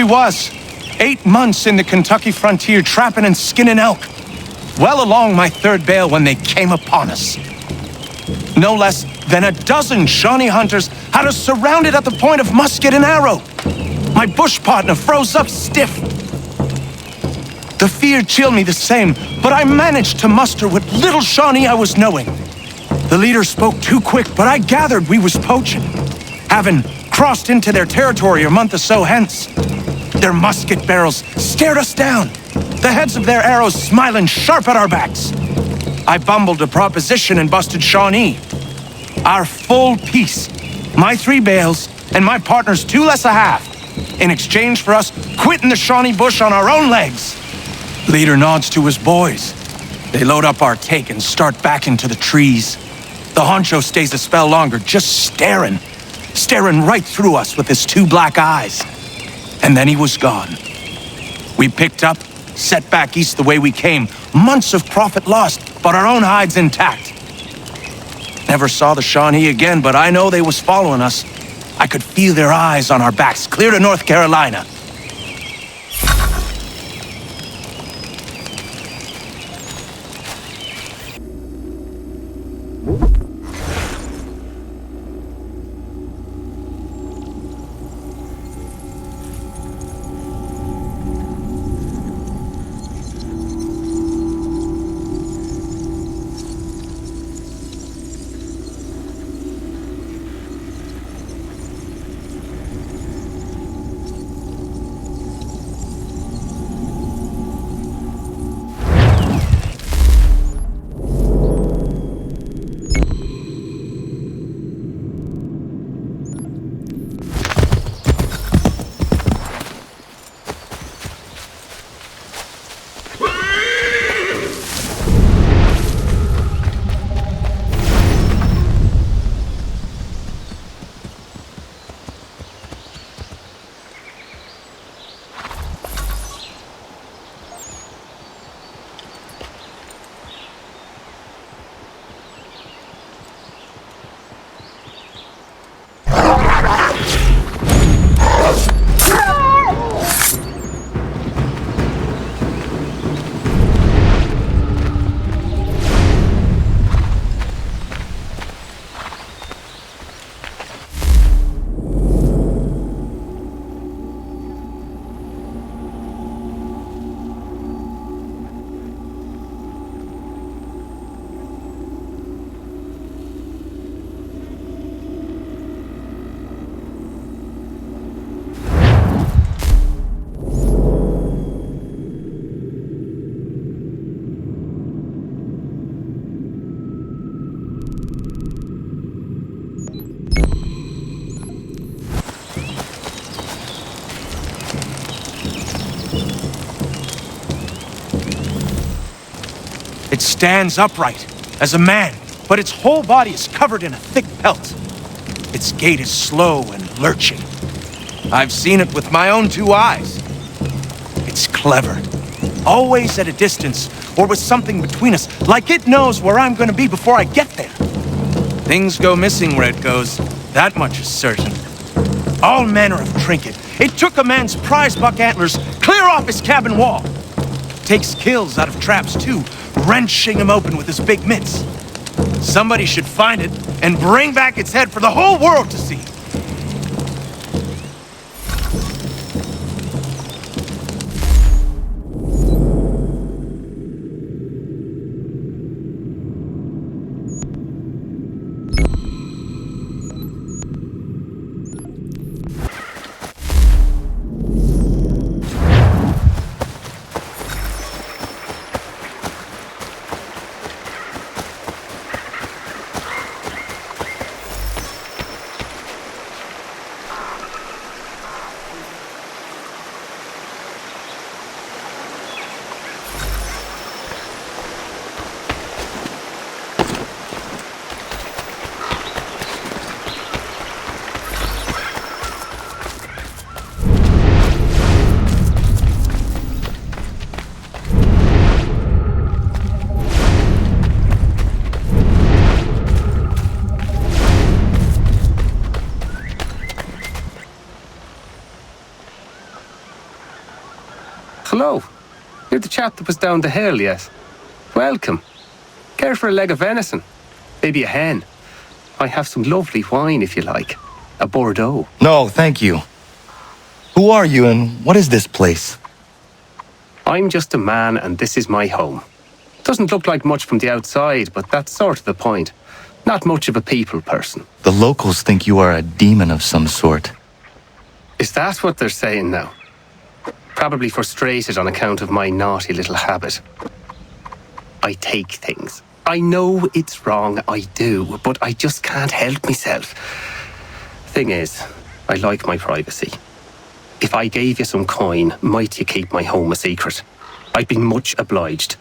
was. 8 months in the Kentucky frontier trapping and skinning elk. Well along my third bale when they came upon us. No less than a dozen Shawnee hunters had us surrounded at the point of musket and arrow. My bush partner froze up stiff. The fear chilled me the same, but I managed to muster what little Shawnee I was knowing. The leader spoke too quick, but I gathered we was poaching, having crossed into their territory a month or so hence. Their musket barrels stared us down, the heads of their arrows smiling sharp at our backs. I bumbled a proposition and busted Shawnee. Our full piece, my 3 bales, and my partner's 2 less a half, in exchange for us quitting the Shawnee bush on our own legs. Leader nods to his boys. They load up our take and start back into the trees. The honcho stays a spell longer, just staring right through us with his 2 black eyes. And then he was gone. We picked up, set back east the way we came. Months of profit lost, but our own hides intact. Never saw the Shawnee again, but I know they was following us. I could feel their eyes on our backs, clear to North Carolina. It stands upright, as a man, but its whole body is covered in a thick pelt. Its gait is slow and lurching. I've seen it with my own 2 eyes. It's clever, always at a distance, or with something between us, like it knows where I'm gonna be before I get there. Things go missing where it goes, that much is certain. All manner of trinket. It took a man's prize buck antlers clear off his cabin wall. Takes kills out of traps too, wrenching them open with his big mitts. Somebody should find it and bring back its head for the whole world to see. hello. You're the chap that was down the hill, yes? Welcome. Care for a leg of venison? Maybe a hen? I have some lovely wine if you like. A Bordeaux. No, thank you. Who are you and what is this place? I'm just a man and this is my home. Doesn't look like much from the outside, but that's sort of the point. Not much of a people person. The locals think you are a demon of some sort. Is that what they're saying now? Probably frustrated on account of my naughty little habit. I take things. I know it's wrong, I do, but I just can't help myself. Thing is, I like my privacy. If I gave you some coin, might you keep my home a secret? I'd be much obliged.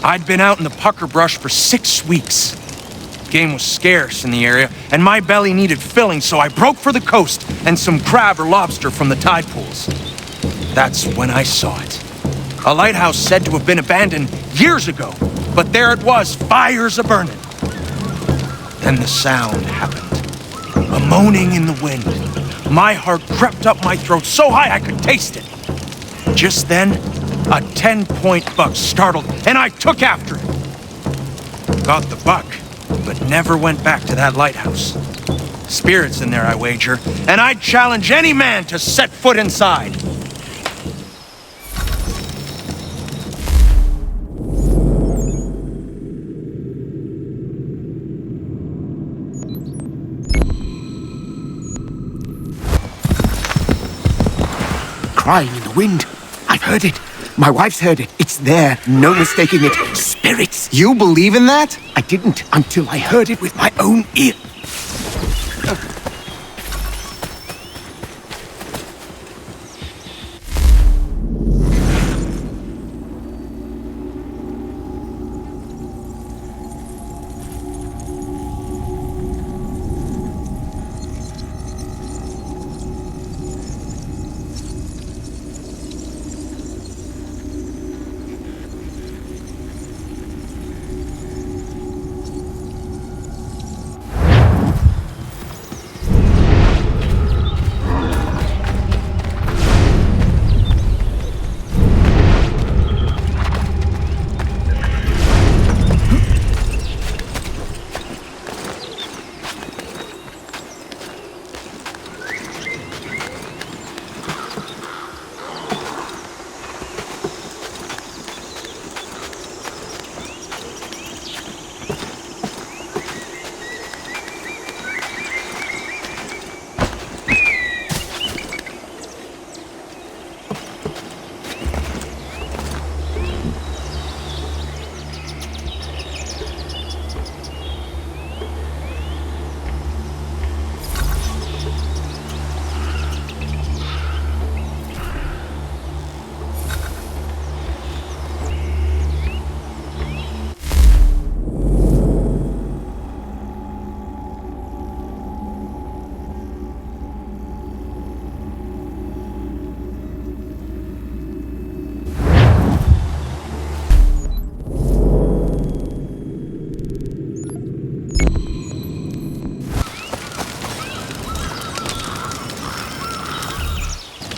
I'd been out in the pucker brush for 6 weeks. Game was scarce in the area, and my belly needed filling, so I broke for the coast and some crab or lobster from the tide pools. That's when I saw it. A lighthouse said to have been abandoned years ago, but there it was, fires a-burning. Then the sound happened. A moaning in the wind. My heart crept up my throat so high I could taste it. Just then, a 10-point buck startled, and I took after it. Got the buck, but never went back to that lighthouse. Spirits in there, I wager, and I'd challenge any man to set foot inside. Crying in the wind. I've heard it. My wife's heard it. It's there. No mistaking it. Spirits. You believe in that? I didn't until I heard it with my own ear.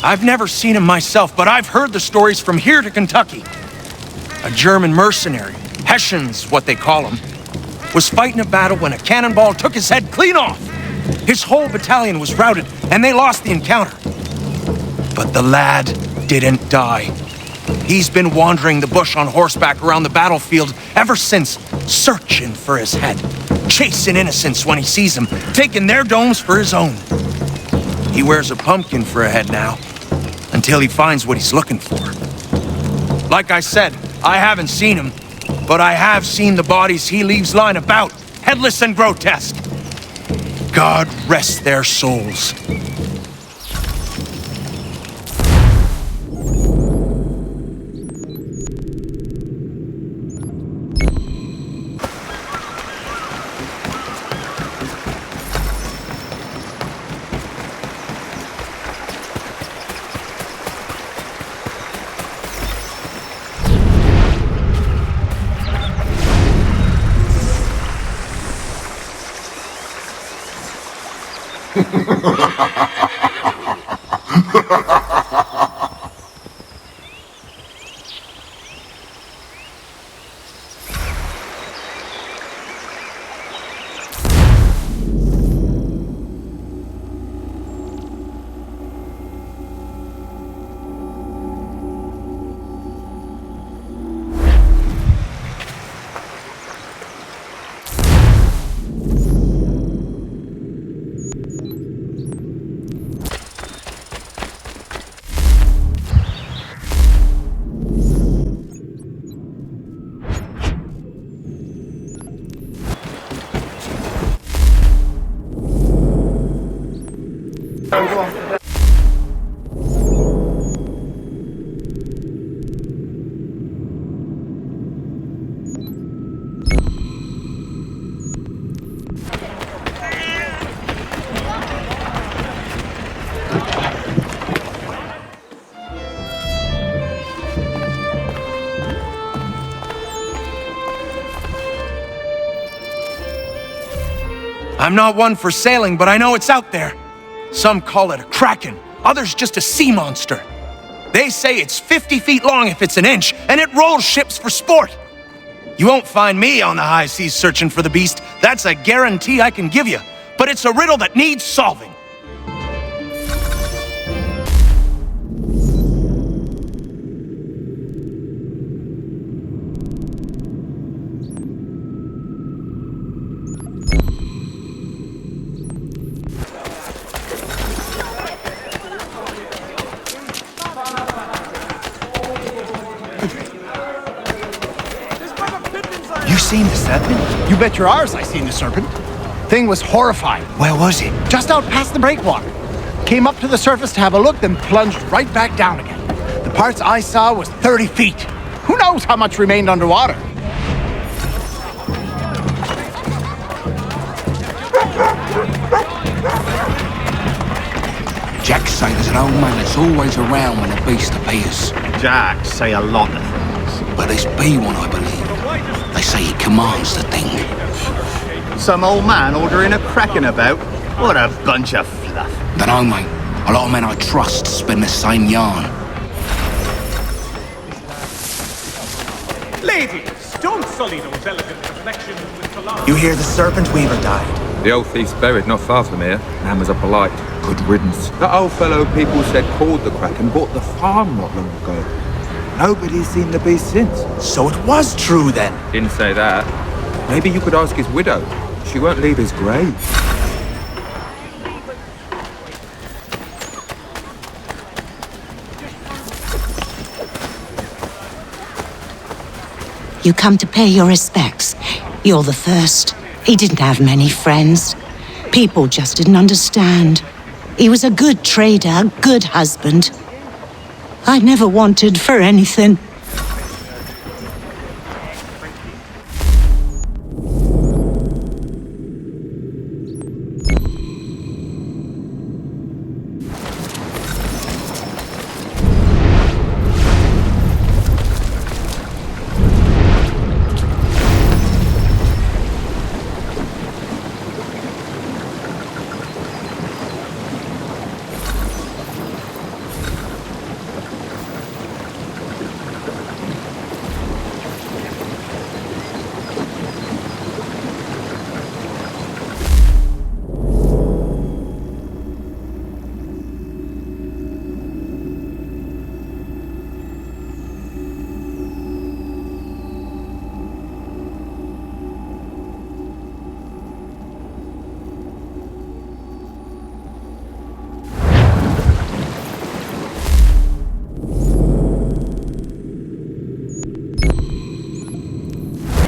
I've never seen him myself, but I've heard the stories from here to Kentucky. A German mercenary, Hessians, what they call him, was fighting a battle when a cannonball took his head clean off. His whole battalion was routed, and they lost the encounter. But the lad didn't die. He's been wandering the bush on horseback around the battlefield ever since, searching for his head, chasing innocents when he sees them, taking their domes for his own. He wears a pumpkin for a head now, until he finds what he's looking for. Like I said, I haven't seen him, but I have seen the bodies he leaves lying about, headless and grotesque. God rest their souls. I'm not one for sailing, but I know it's out there. Some call it a kraken, others just a sea monster. They say it's 50 feet long if it's an inch, and it rolls ships for sport. You won't find me on the high seas searching for the beast. That's a guarantee I can give you. But it's a riddle that needs solving. You seen the serpent? You bet your R's I seen the serpent. Thing was horrifying. Where was it? Just out past the breakwater. Came up to the surface to have a look, then plunged right back down again. The parts I saw was 30 feet. Who knows how much remained underwater? Jack say there's an old man that's always around when the beast appears. Jack say a lot of things. But there's be one, I believe. They say he commands the thing. Some old man ordering a kraken about? What a bunch of fluff. Dunno, mate. A lot of men I trust spin the same yarn. Ladies, don't sully those elegant reflections with philosophy. You hear the serpent weaver died? The old thief's buried not far from here. Hammers are polite. Good riddance. That old fellow people said called the Kraken bought the farm not long ago. Nobody's seen the beast since. So it was true then. Didn't say that. Maybe you could ask his widow. She won't leave his grave. You come to pay your respects. You're the first. He didn't have many friends. People just didn't understand. He was a good trader, a good husband. I never wanted for anything.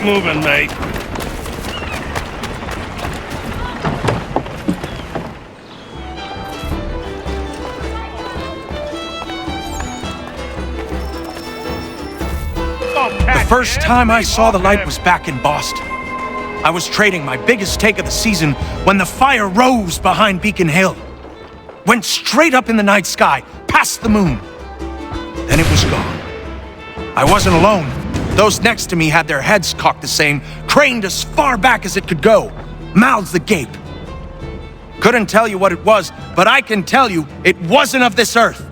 moving, mate. The first time I saw the light was back in Boston. I was trading my biggest take of the season when the fire rose behind Beacon Hill. Went straight up in the night sky, past the moon. Then it was gone. I wasn't alone. Those next to me had their heads cocked the same, craned as far back as it could go, mouths agape. Couldn't tell you what it was, but I can tell you it wasn't of this earth.